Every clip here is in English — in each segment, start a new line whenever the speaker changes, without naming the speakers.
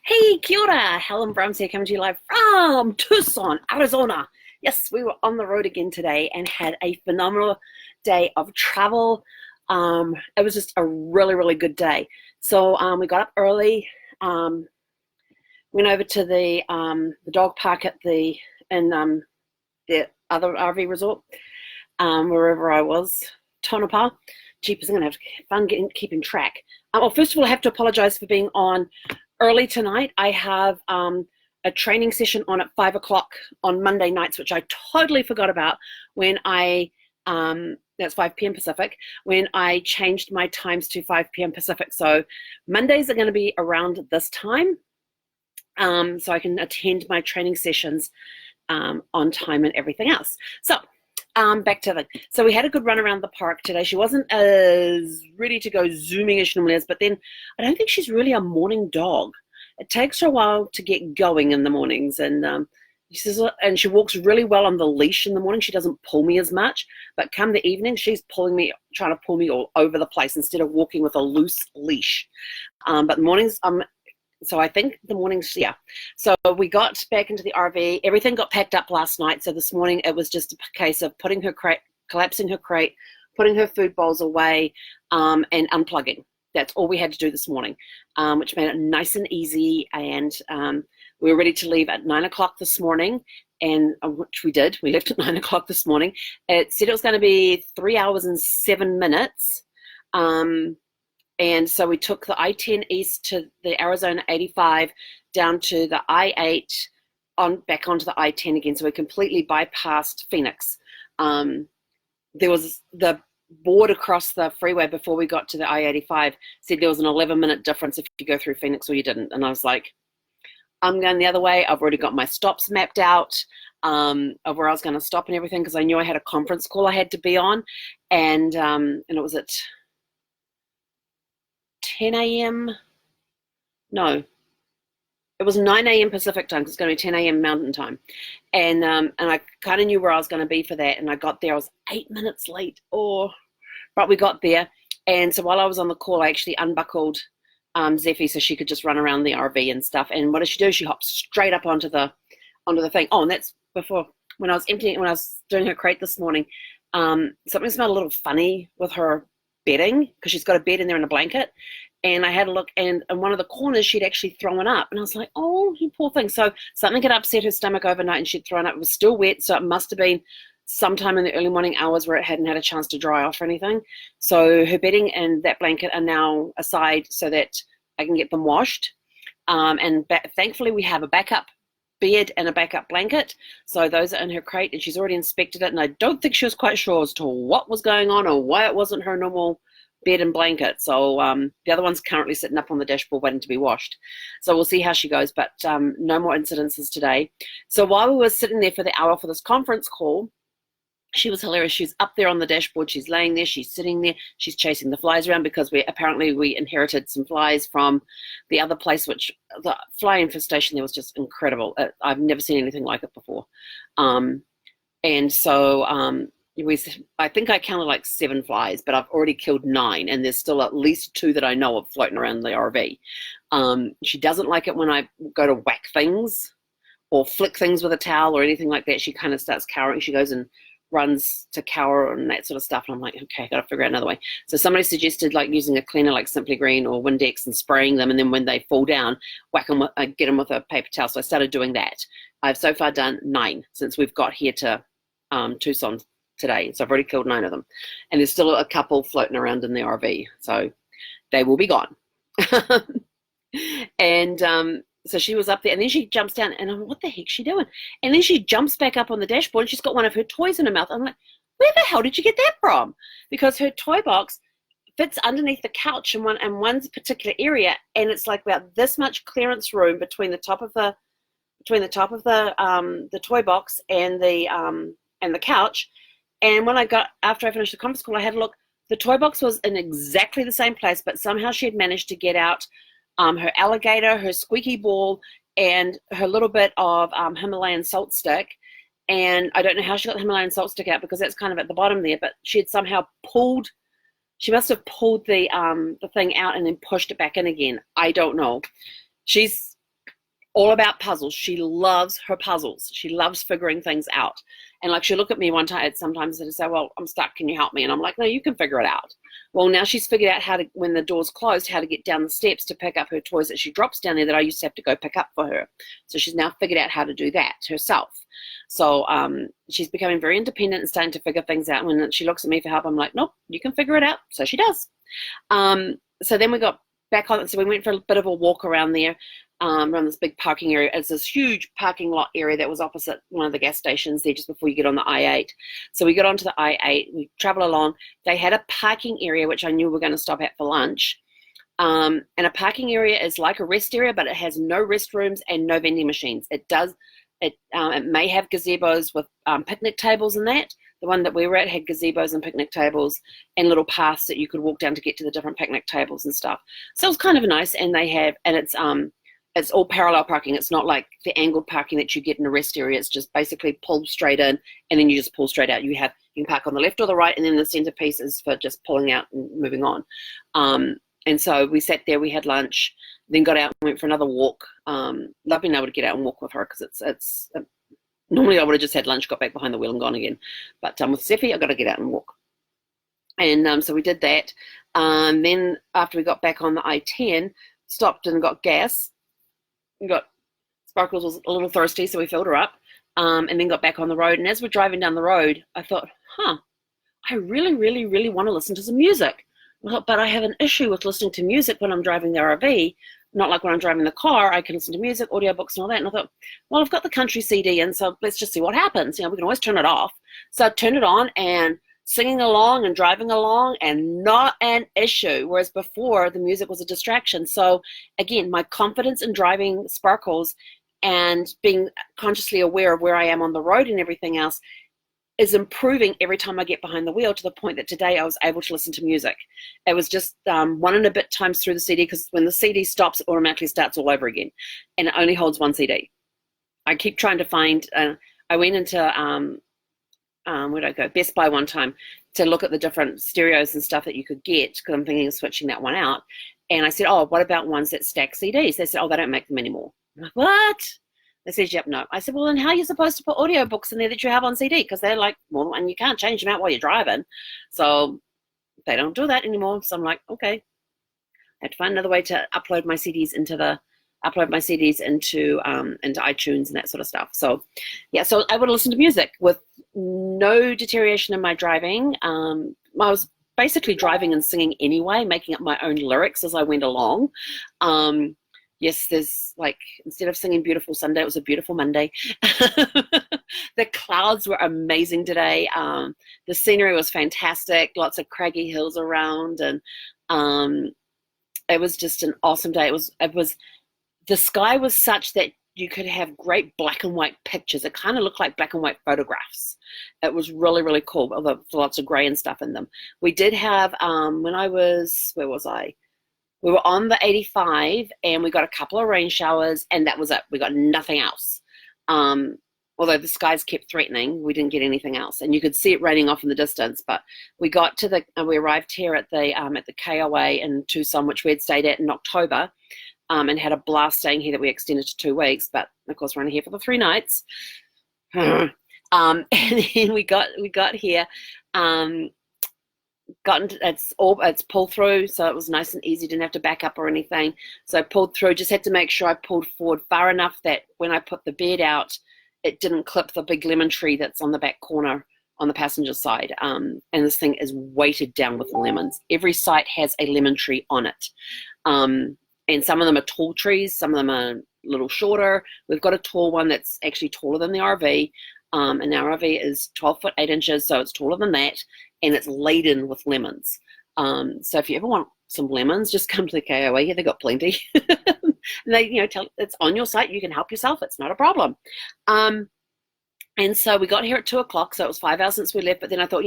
Hey, kia ora. Helen Brahms here, coming to you live from Tucson, Arizona. Yes, we were on the road again today and had a phenomenal day of travel. It was just a really, really good day. So we got up early, um, went over to the dog park at the other RV resort, wherever I was, Tonopah. Jeepers, I'm gonna have to have fun keeping track. Well, first of all, I have to apologize for being on early tonight. I have a training session on at 5 o'clock on Monday nights, which I totally forgot about when that's 5 p.m. Pacific, when I changed my times to 5 p.m. Pacific. So Mondays are going to be around this time, so I can attend my training sessions on time and everything else. So back to so we had a good run around the park today. She wasn't as ready to go zooming as she normally is, but then I don't think she's really a morning dog. It takes her a while to get going in the mornings, and she walks really well on the leash in the morning. She doesn't pull me as much, but come the evening, she's trying to pull me all over the place instead of walking with a loose leash. But the mornings, so I think the mornings, yeah. So we got back into the RV. Everything got packed up last night. So this morning it was just a case of putting her crate, collapsing her crate, putting her food bowls away, and unplugging. That's all we had to do this morning, which made it nice and easy. And we were ready to leave at 9 o'clock this morning, and which we did. We left at 9 o'clock this morning. It said it was going to be 3 hours and 7 minutes. And so we took the I-10 east to the Arizona 85 down to the I-8 back onto the I-10 again. So we completely bypassed Phoenix. There was the board across the freeway before we got to the I-85 said there was an 11-minute difference if you go through Phoenix or you didn't. And I was like, I'm going the other way. I've already got my stops mapped out of where I was going to stop and everything, because I knew I had a conference call I had to be on. And it was at 10 a.m. No, it was 9 a.m. Pacific time because it's going to be 10 a.m. Mountain time. And I kind of knew where I was going to be for that. And I got there, I was 8 minutes late. But we got there. And so while I was on the call, I actually unbuckled Zephy so she could just run around the RV and stuff. And what does she do? She hops straight up onto the thing. Oh, and that's before, when I was doing her crate this morning, something smelled a little funny with her bedding, because she's got a bed in there and a blanket. And I had a look, and in one of the corners she'd actually thrown up, and I was like, oh, you poor thing. So something had upset her stomach overnight and she'd thrown up. It was still wet, so it must have been sometime in the early morning hours where it hadn't had a chance to dry off or anything. So her bedding and that blanket are now aside so that I can get them washed. Thankfully we have a backup bed and a backup blanket, so those are in her crate, and she's already inspected it, and I don't think she was quite sure as to what was going on or why it wasn't her normal bed and blanket. So the other one's currently sitting up on the dashboard waiting to be washed, so we'll see how she goes. But no more incidences today. So while we were sitting there for the hour for this conference call, she was hilarious. She's up there on the dashboard, she's laying there, she's sitting there, she's chasing the flies around, because we inherited some flies from the other place, which the fly infestation there was just incredible. I've never seen anything like it before. And so I think I counted like 7 flies, but I've already killed 9, and there's still at least 2 that I know of floating around the RV. She doesn't like it when I go to whack things or flick things with a towel or anything like that. She kind of starts cowering. She goes and runs to cower and that sort of stuff, and I'm like, okay, I gotta figure out another way. So somebody suggested like using a cleaner like Simply Green or Windex and spraying them, and then when they fall down, whack them get them with a paper towel. So I started doing that. I've so far done 9 since we've got here to Tucson today, so I've already killed 9 of them, and there's still a couple floating around in the RV, so they will be gone. And so she was up there, and then she jumps down, and I'm like, what the heck's she doing? And then she jumps back up on the dashboard, and she's got one of her toys in her mouth. I'm like, where the hell did you get that from? Because her toy box fits underneath the couch in one particular area, and it's like about this much clearance room between the top of the toy box and the couch. And after I finished the conference call, I had a look. The toy box was in exactly the same place, but somehow she had managed to get out her alligator, her squeaky ball, and her little bit of Himalayan salt stick. And I don't know how she got the Himalayan salt stick out, because that's kind of at the bottom there, but she had somehow she must have pulled the thing out and then pushed it back in again. I don't know. She's all about puzzles. She loves her puzzles. She loves figuring things out. And like she'll look at me one time sometimes and say, well, I'm stuck, can you help me? And I'm like, no, you can figure it out. Well, now she's figured out how to, when the door's closed, how to get down the steps to pick up her toys that she drops down there that I used to have to go pick up for her. So she's now figured out how to do that herself. So she's becoming very independent and starting to figure things out. When she looks at me for help, I'm like, nope, you can figure it out. So she does. So then we got back on, so we went for a bit of a walk around there. Around this big parking area. It's this huge parking lot area that was opposite one of the gas stations there just before you get on the I-8. So we got onto the I-8, we travel along. They had a parking area, which I knew we were going to stop at for lunch. And a parking area is like a rest area, but it has no restrooms and no vending machines. It may have gazebos with picnic tables and that. The one that we were at had gazebos and picnic tables and little paths that you could walk down to get to the different picnic tables and stuff. So it was kind of nice, and it's all parallel parking. It's not like the angled parking that you get in a rest area. It's just basically pull straight in and then you just pull straight out. You can park on the left or the right, and then the center piece is for just pulling out and moving on. And so we sat there, we had lunch, then got out and went for another walk. Love being able to get out and walk with her because it's normally I would have just had lunch, got back behind the wheel and gone again. But with Zephy, I got to get out and walk. And so we did that. Then after we got back on the I-10, stopped and got gas. Sparkles was a little thirsty, so we filled her up, and then got back on the road. And as we're driving down the road, I thought, I really, really, really want to listen to some music. But I have an issue with listening to music when I'm driving the RV. Not like when I'm driving the car, I can listen to music, audiobooks and all that. And I thought, well, I've got the country CD in, so let's just see what happens. We can always turn it off. So I turned it on and singing along and driving along, and not an issue, whereas before the music was a distraction. So again, my confidence in driving Sparkles and being consciously aware of where I am on the road and everything else is improving every time I get behind the wheel, to the point that today I was able to listen to music. It was just 1 and a bit times through the CD, because when the CD stops, it automatically starts all over again, and it only holds one CD. I keep trying to find, I went into where'd I go? Best Buy one time to look at the different stereos and stuff that you could get, because I'm thinking of switching that one out. And I said, oh, what about ones that stack CDs? They said, oh, they don't make them anymore. I'm like, what? They said, yep, no. I said, well, then how are you supposed to put audiobooks in there that you have on CD? Because they're like, well, and you can't change them out while you're driving. So they don't do that anymore. So I'm like, okay. I had to find another way to upload my CDs into iTunes and that sort of stuff. So yeah, so I would listen to music with no deterioration in my driving. I was basically driving and singing anyway, making up my own lyrics as I went along. Yes, there's like, instead of singing Beautiful Sunday, it was a Beautiful Monday. The clouds were amazing today. The scenery was fantastic, lots of craggy hills around, and it was just an awesome day. The sky was such that you could have great black and white pictures. It kind of looked like black and white photographs. It was really, really cool, although lots of gray and stuff in them. We did have, where was I? We were on the 85, and we got a couple of rain showers, and that was it. We got nothing else. Although the skies kept threatening, we didn't get anything else. And you could see it raining off in the distance. But we got to we arrived here at the KOA in Tucson, which we had stayed at in October. And had a blast staying here that we extended to 2 weeks, but of course we're only here for the 3 nights. And then we got here, it's pull through, so it was nice and easy, didn't have to back up or anything. So I pulled through, just had to make sure I pulled forward far enough that when I put the bed out, it didn't clip the big lemon tree that's on the back corner on the passenger side. And this thing is weighted down with lemons. Every site has a lemon tree on it. And some of them are tall trees, some of them are a little shorter. We've got a tall one that's actually taller than the RV. And our RV is 12 foot 8 inches, so it's taller than that, and it's laden with lemons. So if you ever want some lemons, just come to the KOA. Yeah, they've got plenty. And they, it's on your site. You can help yourself. It's not a problem. And so we got here at 2 o'clock, so it was 5 hours since we left. But then I thought,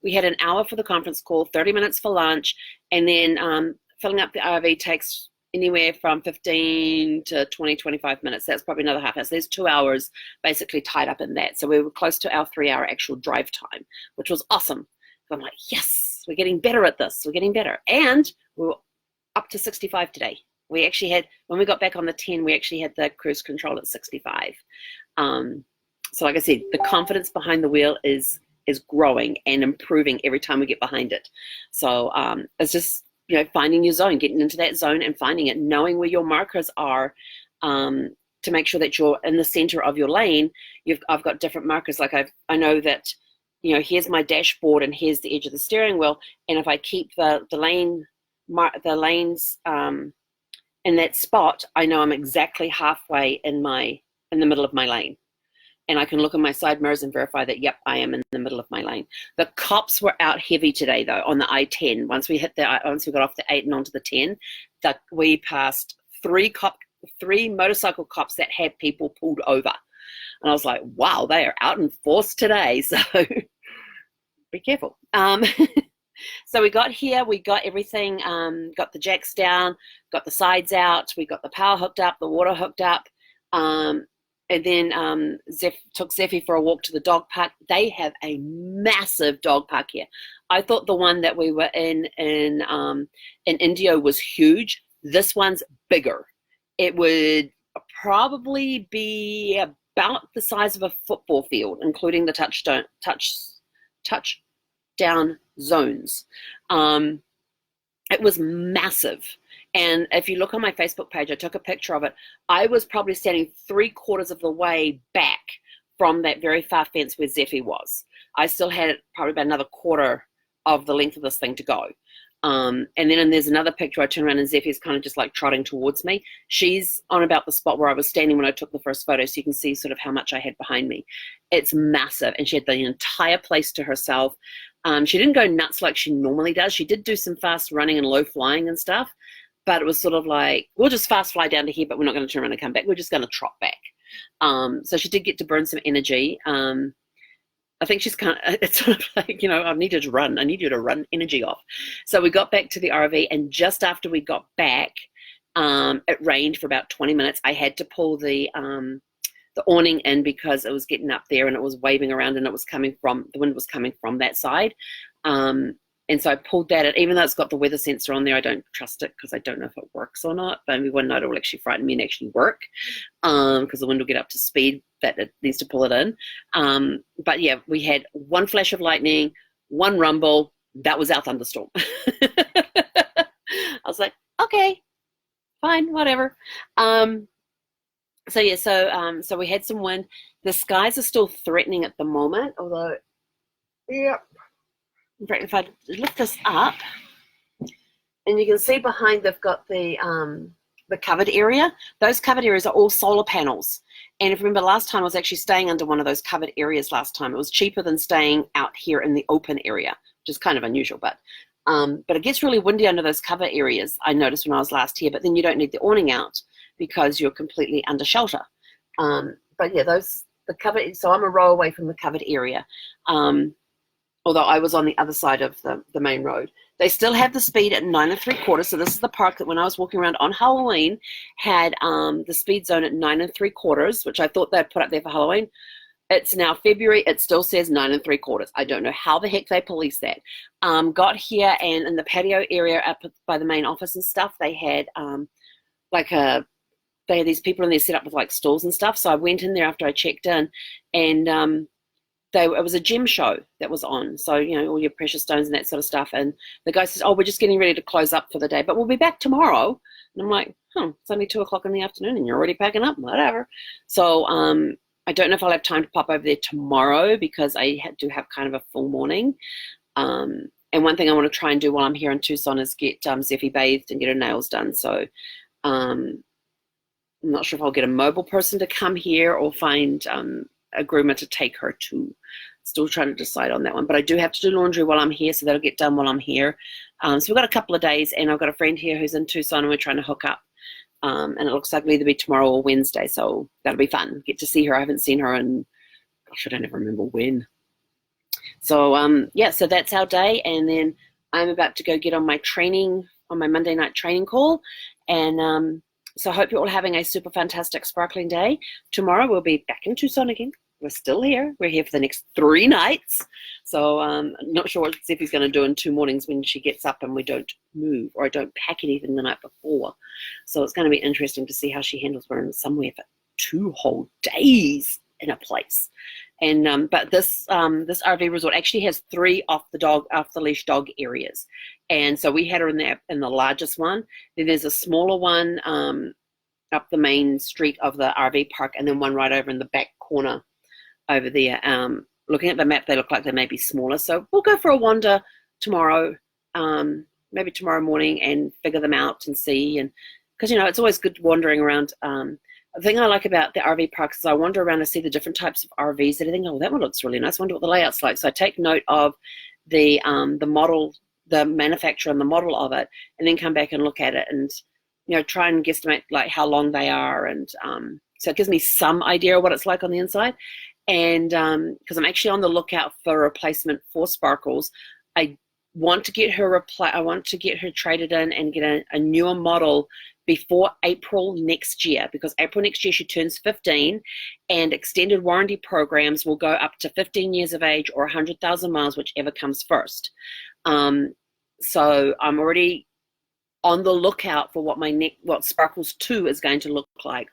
we had an hour for the conference call, 30 minutes for lunch, and then filling up the RV takes anywhere from 15 to 20, 25 minutes. That's probably another half hour. So there's 2 hours basically tied up in that. So we were close to our 3-hour actual drive time, which was awesome. So I'm like, yes, we're getting better at this. We're getting better. And we were up to 65 today. We actually had, when we got back on the 10, we actually had the cruise control at 65. So like I said, the confidence behind the wheel is growing and improving every time we get behind it. So it's just, you know, finding your zone, getting into that zone and finding it, knowing where your markers are, to make sure that you're in the center of your lane. I've got different markers. Like I know that, you know, here's my dashboard and here's the edge of the steering wheel. And if I keep the lanes in that spot, I know I'm exactly halfway in the middle of my lane. And I can look in my side mirrors and verify that, yep, I am in the middle of my lane. The cops were out heavy today, though, on the I-10. Once we got off the 8 and onto the 10, we passed three motorcycle cops that had people pulled over. And I was like, wow, they are out in force today. So be careful. So we got here, we got everything, got the jacks down, got the sides out, we got the power hooked up, the water hooked up. And then took Zephy for a walk to the dog park. They have a massive dog park here. I thought the one that we were in Indio was huge. This one's bigger. It would probably be about the size of a football field, including the touchdown zones. It was massive. And if you look on my Facebook page, I took a picture of it. I was probably standing 3/4 of the way back from that very far fence where Zephy was. I still had probably about another quarter of the length of this thing to go. And then there's another picture. I turn around and Zephy's kind of just like trotting towards me. She's on about the spot where I was standing when I took the first photo, so you can see sort of how much I had behind me. It's massive, and she had the entire place to herself. She didn't go nuts like she normally does. She did do some fast running and low flying and stuff, but it was sort of like, we'll just fast fly down to here, but we're not going to turn around and come back. We're just going to trot back. So she did get to burn some energy. I think she's kind of, it's sort of like, you know, I need you to run energy off. So we got back to the RV, and just after we got back, it rained for about 20 minutes. I had to pull the awning in because it was getting up there and it was waving around, and the wind was coming from that side. And so I pulled that in. Even though it's got the weather sensor on there, I don't trust it because I don't know if it works or not. But maybe one night it will actually frighten me and actually work, because the wind will get up to speed that it needs to pull it in. But yeah, we had one flash of lightning, one rumble. That was our thunderstorm. I was like, okay, fine, whatever. So yeah, so we had some wind. The skies are still threatening at the moment, although, yeah. In fact, if I lift this up, and you can see behind they've got the covered area. Those covered areas are all solar panels. And if you remember last time, I was actually staying under one of those covered areas last time. It was cheaper than staying out here in the open area, which is kind of unusual. But it gets really windy under those cover areas, I noticed when I was last here. But then you don't need the awning out because you're completely under shelter. But yeah, the covered. So I'm a row away from the covered area. Although I was on the other side of the main road. They still have the speed at 9 3/4. So this is the park that when I was walking around on Halloween had the speed zone at 9 3/4, which I thought they'd put up there for Halloween. It's now February. It still says 9 3/4. I don't know how the heck they police that. Got here, and in the patio area up by the main office and stuff, they had they had these people in there set up with like stalls and stuff. So I went in there after I checked in, and it was a gem show that was on. So, you know, all your precious stones and that sort of stuff. And the guy says, oh, we're just getting ready to close up for the day, but we'll be back tomorrow. And I'm like, it's only 2 o'clock in the afternoon and you're already packing up, whatever. So I don't know if I'll have time to pop over there tomorrow because I do have kind of a full morning. And one thing I want to try and do while I'm here in Tucson is get Zephy bathed and get her nails done. So I'm not sure if I'll get a mobile person to come here or find a groomer to take her to. Still trying to decide on that one, but I do have to do laundry while I'm here, so that'll get done while I'm here. So we've got a couple of days, and I've got a friend here who's in Tucson, and we're trying to hook up. And it looks like it'll either be tomorrow or Wednesday, so that'll be fun. Get to see her. I haven't seen her in, gosh, I don't even remember when. So yeah, so that's our day, and then I'm about to go get on my training, on my Monday night training call, and so I hope you're all having a super fantastic sparkling day. Tomorrow we'll be back in Tucson again. We're still here. We're here for the next 3 nights. So I'm not sure what Zephy's going to do in 2 mornings when she gets up and we don't move, or I don't pack anything the night before. So it's going to be interesting to see how she handles we're in somewhere for 2 whole days in a place. And but this RV resort actually has 3 off the leash dog areas, and so we had her in the largest one. Then there's a smaller one up the main street of the RV park, and then one right over in the back corner over there. Looking at the map, they look like they may be smaller. So we'll go for a wander tomorrow, maybe tomorrow morning, and figure them out and see. And because it's always good wandering around. The thing I like about the RV parks is I wander around and see the different types of RVs that I think, oh, that one looks really nice. I wonder what the layout's like. So I take note of the model, the manufacturer and the model of it, and then come back and look at it and try and guesstimate like how long they are, and so it gives me some idea of what it's like on the inside. And because I'm actually on the lookout for a replacement for Sparkles, I want to get her traded in and get a newer model before April next year, because April next year she turns 15, and extended warranty programs will go up to 15 years of age or 100,000 miles, whichever comes first. So I'm already on the lookout for what Sparkles 2 is going to look like.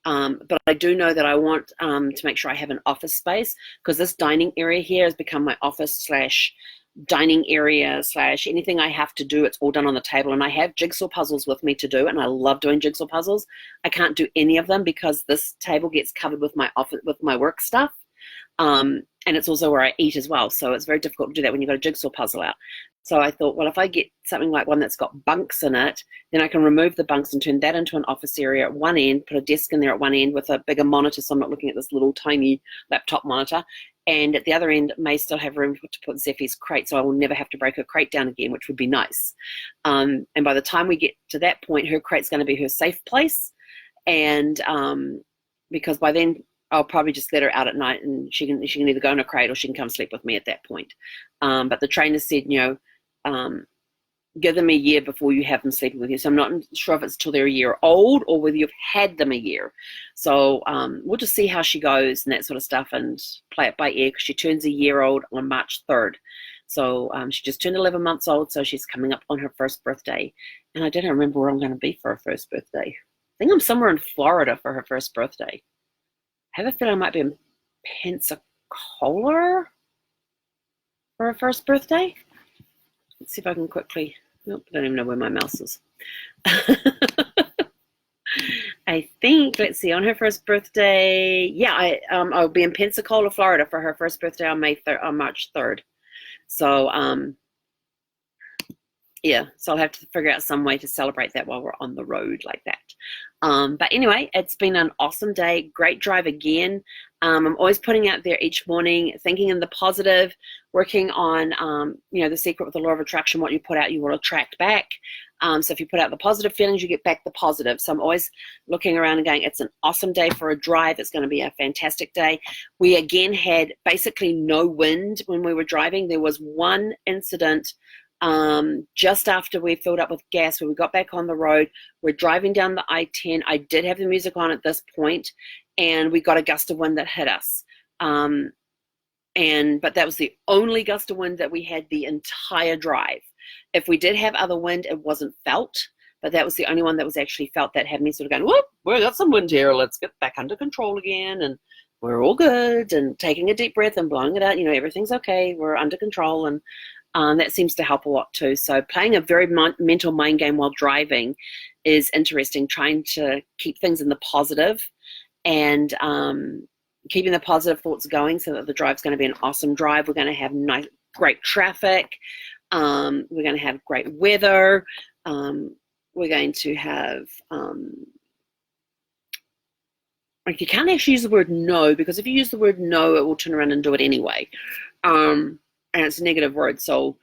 But I do know that I want to make sure I have an office space, because this dining area here has become my office / dining area / anything I have to do, it's all done on the table. And I have jigsaw puzzles with me to do, and I love doing jigsaw puzzles. I can't do any of them because this table gets covered with my work stuff. And it's also where I eat as well. So it's very difficult to do that when you've got a jigsaw puzzle out. So I thought, well, if I get something like one that's got bunks in it, then I can remove the bunks and turn that into an office area at one end, put a desk in there at one end with a bigger monitor, so I'm not looking at this little tiny laptop monitor. And at the other end, may still have room to put Zephy's crate, so I will never have to break her crate down again, which would be nice. And by the time we get to that point, her crate's going to be her safe place. And because by then, I'll probably just let her out at night, and she can either go in a crate or she can come sleep with me at that point. But the trainer said, give them a year before you have them sleeping with you. So I'm not sure if it's till they're a year old or whether you've had them a year. So we'll just see how she goes and that sort of stuff, and play it by ear, because she turns a year old on March 3rd. So she just turned 11 months old, so she's coming up on her first birthday. And I don't remember where I'm going to be for her first birthday. I think I'm somewhere in Florida for her first birthday. I have a feeling I might be in Pensacola for her first birthday. Let's see if I can quickly. Nope, I don't even know where my mouse is. I think, let's see, on her first birthday, yeah, I'll be in Pensacola, Florida for her first birthday on March 3rd. So, yeah, so I'll have to figure out some way to celebrate that while we're on the road like that. But anyway, it's been an awesome day. Great drive again. I'm always putting out there each morning, thinking in the positive, working on, the secret with the law of attraction. What you put out, you will attract back. So if you put out the positive feelings, you get back the positive. So I'm always looking around and going, it's an awesome day for a drive. It's going to be a fantastic day. We again had basically no wind when we were driving. There was one incident just after we filled up with gas, when we got back on the road. We're driving down the I-10. I did have the music on at this point, and we got a gust of wind that hit us. But that was the only gust of wind that we had the entire drive. If we did have other wind, it wasn't felt, but that was the only one that was actually felt, that had me sort of going, whoop, we got some wind here. Let's get back under control again. And we're all good, and taking a deep breath and blowing it out. Everything's okay. We're under control. And that seems to help a lot too. So playing a very mental mind game while driving is interesting, trying to keep things in the positive, and keeping the positive thoughts going, so that the drive's going to be an awesome drive. We're going to have great traffic. We're going to have great weather. We're going to have, you can't actually use the word no, because if you use the word no, it will turn around and do it anyway. And it's a negative word. So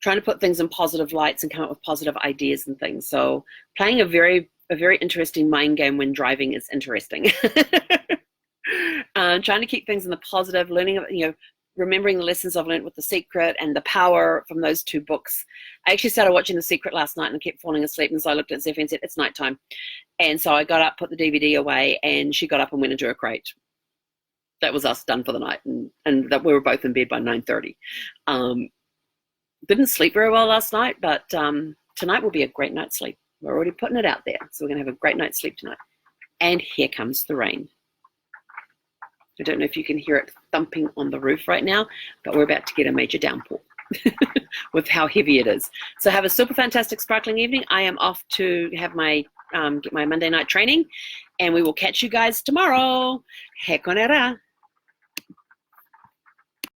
trying to put things in positive lights and come up with positive ideas and things. So playing a very interesting mind game when driving is interesting. Trying to keep things in the positive, learning, remembering the lessons I've learned with The Secret and The Power from those 2 books. I actually started watching The Secret last night and kept falling asleep. And so I looked at Zephy and said, it's nighttime. And so I got up, put the DVD away, and she got up and went into her crate. that was us done for the night, and that we were both in bed by 9:30. Didn't sleep very well last night, but tonight will be a great night's sleep. We're already putting it out there, so we're going to have a great night's sleep tonight. And here comes the rain. I don't know if you can hear it thumping on the roof right now, but we're about to get a major downpour with how heavy it is. So have a super fantastic sparkling evening. I am off to have my get my Monday night training, and we will catch you guys tomorrow. He konera.